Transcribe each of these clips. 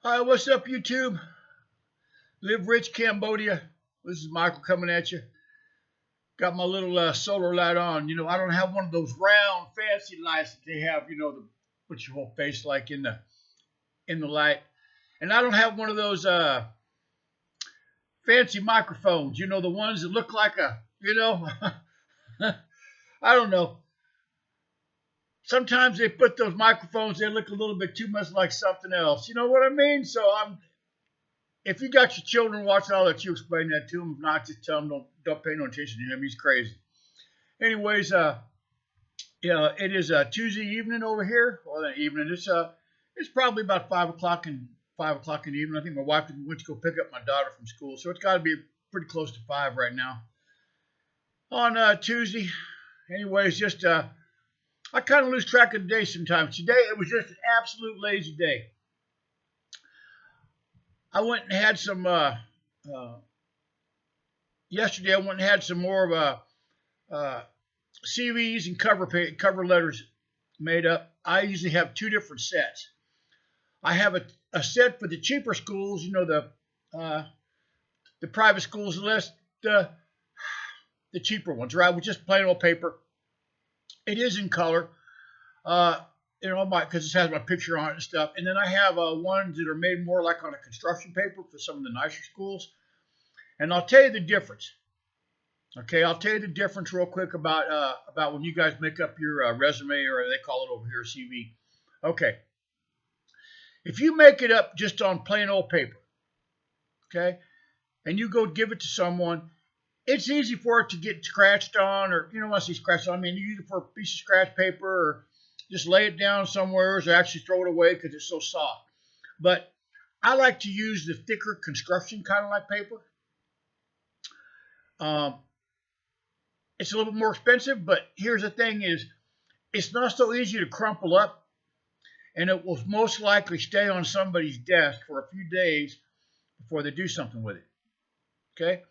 Hi, what's up, YouTube? Live Rich, Cambodia. This is Michael coming at you. Got my little solar light on. I don't have one of those round, fancy lights that they have. To put your whole face like in the light. And I don't have one of those fancy microphones. The ones that look like I don't know. Sometimes they put those microphones. They look a little bit too much like something else. You know what I mean? So if you got your children watching, I'll let you explain that to them. If not, just tell them don't pay no attention to him. He's crazy. Anyways, it is Tuesday evening over here. Well, that evening. It's probably about 5 o'clock in the evening. I think my wife went to go pick up my daughter from school, so it's got to be pretty close to 5 right now on Tuesday. Anyways, just I kind of lose track of the day sometimes. Today it was just an absolute lazy day. I went and had some yesterday. I went and had some more of CVs and cover letters made up. I usually have two different sets. I have a set for the cheaper schools, the private schools, less the cheaper ones, right? With just plain old paper. It is in color, because it has my picture on it and stuff. And then I have ones that are made more like on a construction paper for some of the nicer schools. And I'll tell you the difference. Okay, I'll tell you the difference real quick about when you guys make up your resume, or they call it over here CV. Okay, if you make it up just on plain old paper, okay, and you go give it to someone, it's easy for it to get scratched on, or when I say scratched on, I mean you use it for a piece of scratch paper, or just lay it down somewhere, or actually throw it away because it's so soft. But I like to use the thicker construction kind of like paper. It's a little bit more expensive, but here's the thing: is it's not so easy to crumple up, and it will most likely stay on somebody's desk for a few days before they do something with it. Okay.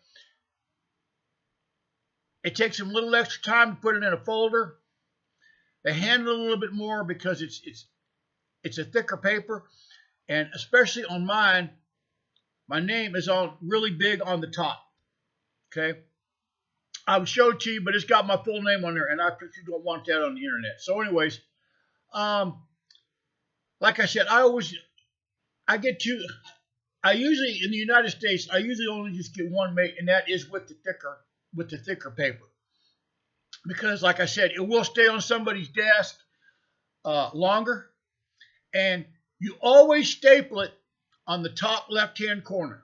It takes them a little extra time to put it in a folder. They handle it a little bit more because it's a thicker paper, and especially on mine, my name is on really big on the top. Okay, I would show it to you, but it's got my full name on there, and I particularly don't want that on the internet. So, anyways, like I said, I usually in the United States, I usually only just get one mate, and that is with the thicker paper, because like I said, it will stay on somebody's desk longer, and you always staple it on the top left hand corner.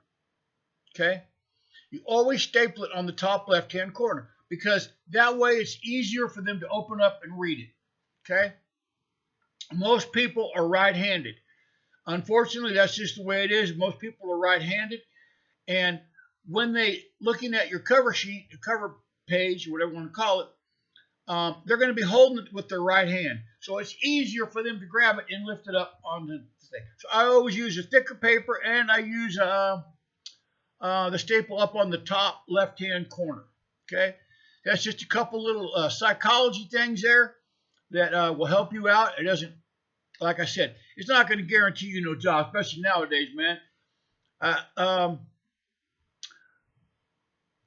Okay, you always staple it on the top left hand corner, because that way it's easier for them to open up and read it. Okay, most people are right-handed. Unfortunately, that's just the way it is. Most people are right-handed, and when they looking at your cover sheet, your cover page, or whatever you want to call it, they're going to be holding it with their right hand. So it's easier for them to grab it and lift it up on the thing. So I always use a thicker paper, and I use the staple up on the top left-hand corner. Okay, that's just a couple little psychology things there that will help you out. It doesn't, like I said, it's not going to guarantee you no job, especially nowadays, man.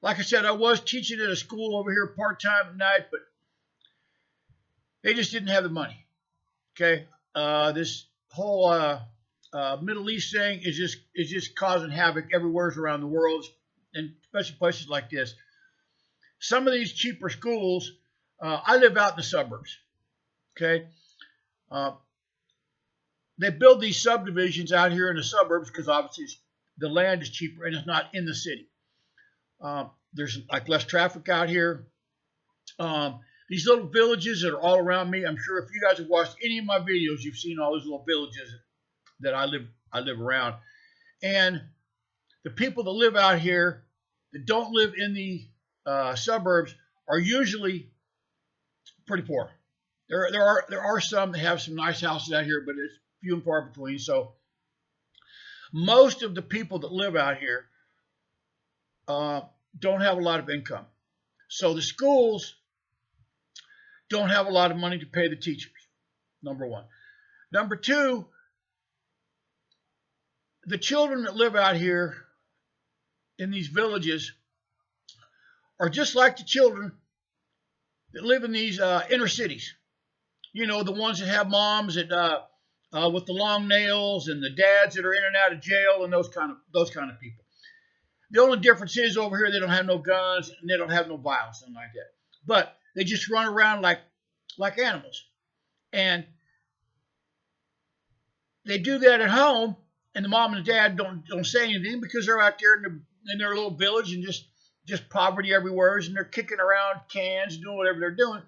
Like I said, I was teaching at a school over here part-time at night, but they just didn't have the money. Okay, this whole Middle East thing is just causing havoc everywhere around the world, and especially places like this. Some of these cheaper schools, I live out in the suburbs. Okay, they build these subdivisions out here in the suburbs because obviously the land is cheaper and it's not in the city. There's like less traffic out here. These little villages that are all around me, I'm sure if you guys have watched any of my videos, you've seen all those little villages that I live around. And the people that live out here that don't live in the suburbs are usually pretty poor. There are some that have some nice houses out here, but it's few and far between. So most of the people that live out here don't have a lot of income. So the schools don't have a lot of money to pay the teachers, number one. Number two, the children that live out here in these villages are just like the children that live in these inner cities. You know, the ones that have moms that with the long nails, and the dads that are in and out of jail, and those kind of people. The only difference is over here they don't have no guns and they don't have no violence, something like that. But they just run around like animals, and they do that at home. And the mom and the dad don't say anything because they're out there in their little village, and just poverty everywhere, and they're kicking around cans, doing whatever they're doing.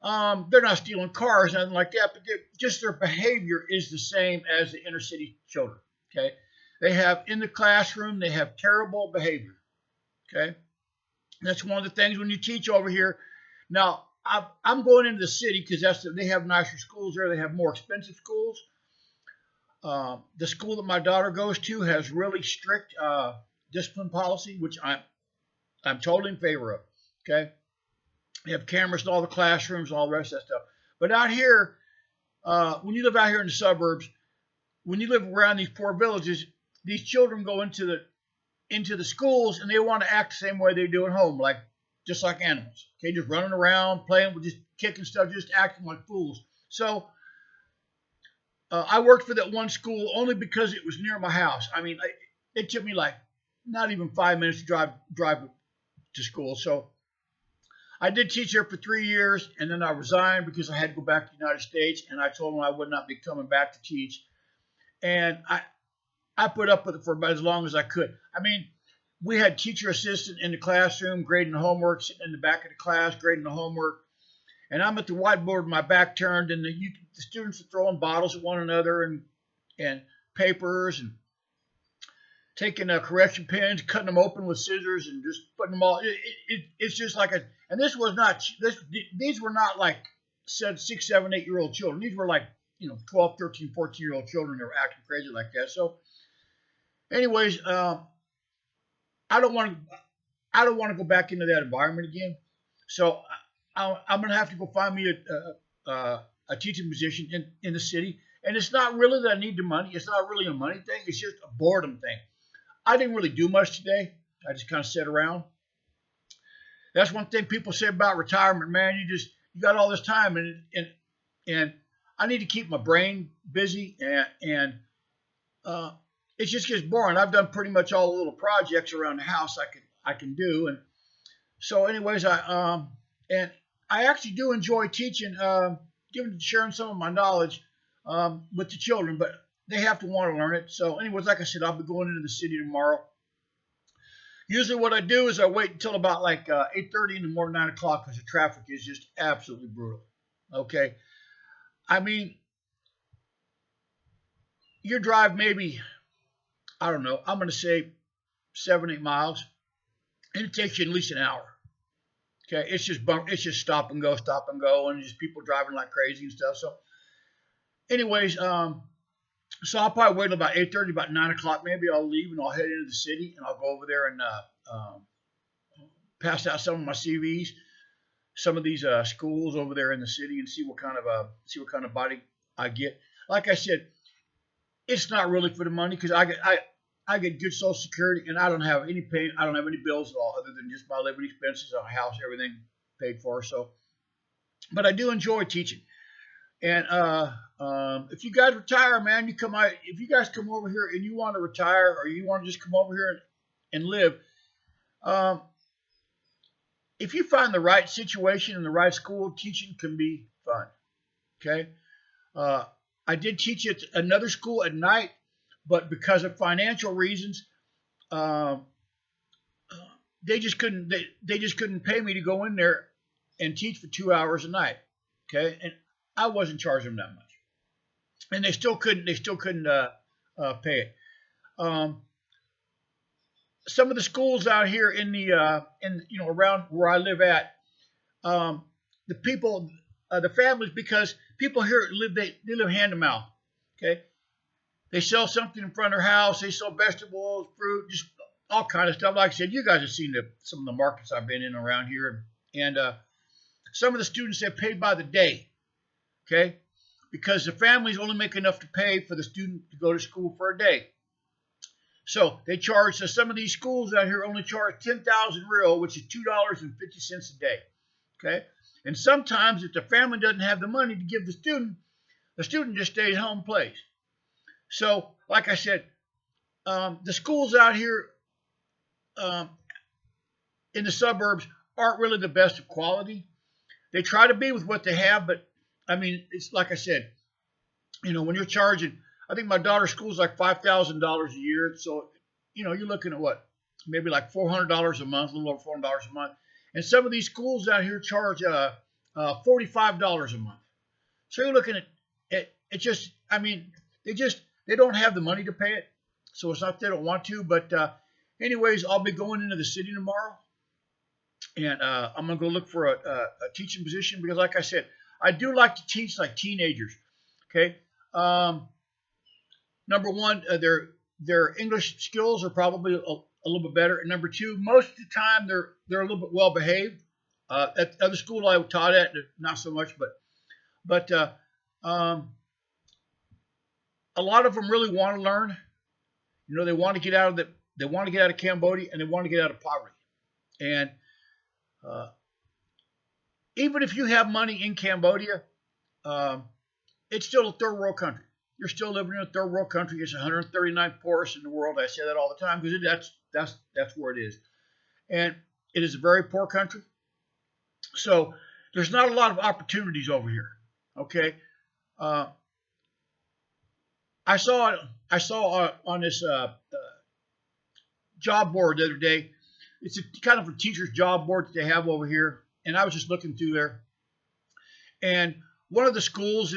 They're not stealing cars, nothing like that, but just their behavior is the same as the inner city children. Okay, they have in the classroom they have terrible behavior. Okay, that's one of the things when you teach over here. Now I'm going into the city because they have nicer schools there. They have more expensive schools. The school that my daughter goes to has really strict discipline policy, which I'm totally in favor of. Okay, they have cameras in all the classrooms, all the rest of that stuff. But out here, when you live out here in the suburbs, when you live around these poor villages, these children go into the schools and they want to act the same way they do at home, just like animals. Okay, just running around, playing with, just kicking stuff, just acting like fools. So I worked for that one school only because it was near my house. I mean, it took me like not even 5 minutes to drive to school. So I did teach there for 3 years, and then I resigned because I had to go back to the United States, and I told them I would not be coming back to teach. And I put up with it for about as long as I could. I mean, we had teacher assistant in the classroom grading the homework, sitting in the back of the class grading the homework, and I'm at the whiteboard with my back turned, and the students are throwing bottles at one another and papers, and taking correction pens, cutting them open with scissors, and just putting them all. It's just like and this was not these were not like 6, 7, 8-year-old children. These were like 12, 13, 14-year-old children that were acting crazy like that. So, anyways, I don't want to go back into that environment again. So I'm gonna have to go find me a teaching position in the city. And it's not really that I need the money. It's not really a money thing. It's just a boredom thing. I didn't really do much today. I just kind of sat around. That's one thing people say about retirement, man. You got all this time, and I need to keep my brain busy, and it just gets boring. I've done pretty much all the little projects around the house I can do, and so anyways, I actually do enjoy teaching, sharing some of my knowledge with the children, but they have to want to learn it. So anyways, like I said, I'll be going into the city tomorrow. Usually what I do is I wait until about like 8:30 in the morning, 9 o'clock, because the traffic is just absolutely brutal. Okay. I mean, you drive maybe, I don't know, I'm going to say 7, 8 miles, and it takes you at least an hour. Okay. It's just stop and go, and just people driving like crazy and stuff. So anyways, so I'll probably wait till about 8:30, about 9 o'clock. Maybe I'll leave and I'll head into the city, and I'll go over there and pass out some of my CVs, some of these schools over there in the city, and see what kind of body I get. Like I said, it's not really for the money because I get good Social Security, and I don't have any pay. I don't have any bills at all other than just my living expenses, a house, everything paid for. So, but I do enjoy teaching. And if you guys retire, man, if you guys come over here and you want to retire, or you want to just come over here and live, if you find the right situation in the right school, teaching can be fun. Okay. I did teach at another school at night, but because of financial reasons, they just couldn't pay me to go in there and teach for 2 hours a night. Okay. And I wasn't charging them that much, and they still couldn't pay it. Some of the schools out here in around where I live at, the people, the families, because people here they live hand to mouth. Okay, they sell something in front of their house. They sell vegetables, fruit, just all kind of stuff. Like I said, you guys have seen some of the markets I've been in around here, and some of the students have paid by the day. Okay, because the families only make enough to pay for the student to go to school for a day. So they charge, so some of these schools out here only charge 10,000 real, which is $2.50 a day. Okay. And sometimes if the family doesn't have the money to give the student just stays home and plays. So, like I said, the schools out here um, in the suburbs aren't really the best of quality. They try to be with what they have, but I mean, it's like I said, when you're charging, I think my daughter's school is like $5,000 a year. So, you're looking at what? Maybe like $400 a month, a little over $400 a month. And some of these schools out here charge $45 a month. So you're looking at it just, I mean, they don't have the money to pay it. So it's not they don't want to. But anyways, I'll be going into the city tomorrow. And I'm going to go look for a teaching position because, like I said, I do like to teach like teenagers. Okay. Number one, their English skills are probably a little bit better. And number two, most of the time they're a little bit well behaved. At the other school I taught at, not so much, but a lot of them really want to learn. They want to get out of Cambodia, and they want to get out of poverty. And even if you have money in Cambodia, it's still a third world country. You're still living in a third world country. It's 139th poorest in the world. I say that all the time because that's where it is. And it is a very poor country. So there's not a lot of opportunities over here. Okay. I saw on this job board the other day. It's a kind of a teacher's job board that they have over here. And I was just looking through there. And one of the schools,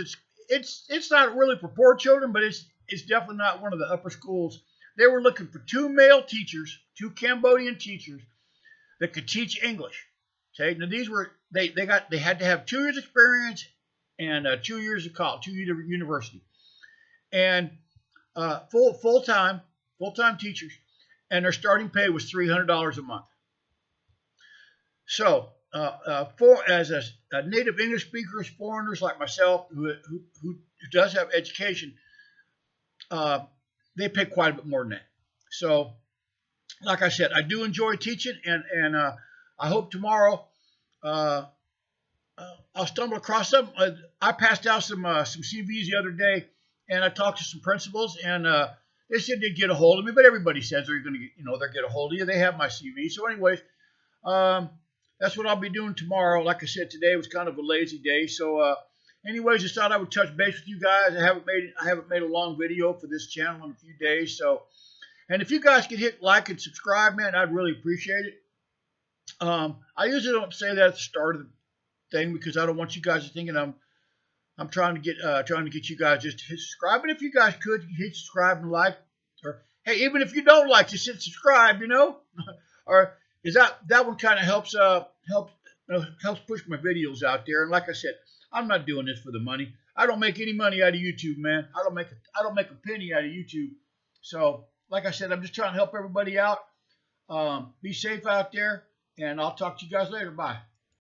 it's not really for poor children, but it's definitely not one of the upper schools. They were looking for two male teachers, two Cambodian teachers that could teach English. Okay, now these were they had to have 2 years experience and 2 years of college, 2 years of university, and full time teachers, and their starting pay was $300 a month. So as a native English speakers, foreigners like myself who does have education, they pay quite a bit more than that. So, like I said, I do enjoy teaching, and I hope tomorrow I'll stumble across some. I passed out some CVs the other day, and I talked to some principals, and they said they'd get a hold of me. But everybody says they're going to they'll get a hold of you. They have my CV. So, anyways, that's what I'll be doing tomorrow. Like I said, today was kind of a lazy day. So, anyways, just thought I would touch base with you guys. I haven't made a long video for this channel in a few days. So, and if you guys could hit like and subscribe, man, I'd really appreciate it. I usually don't say that at the start of the thing because I don't want you guys to thinking I'm trying to get you guys just to hit subscribe. But if you guys could hit subscribe and like, or hey, even if you don't like, just hit subscribe, or is that one kind of helps push my videos out there. And like I said, I'm not doing this for the money. I don't make any money out of YouTube, man. I don't make a penny out of YouTube. So, like I said, I'm just trying to help everybody out. Be safe out there, and I'll talk to you guys later. Bye.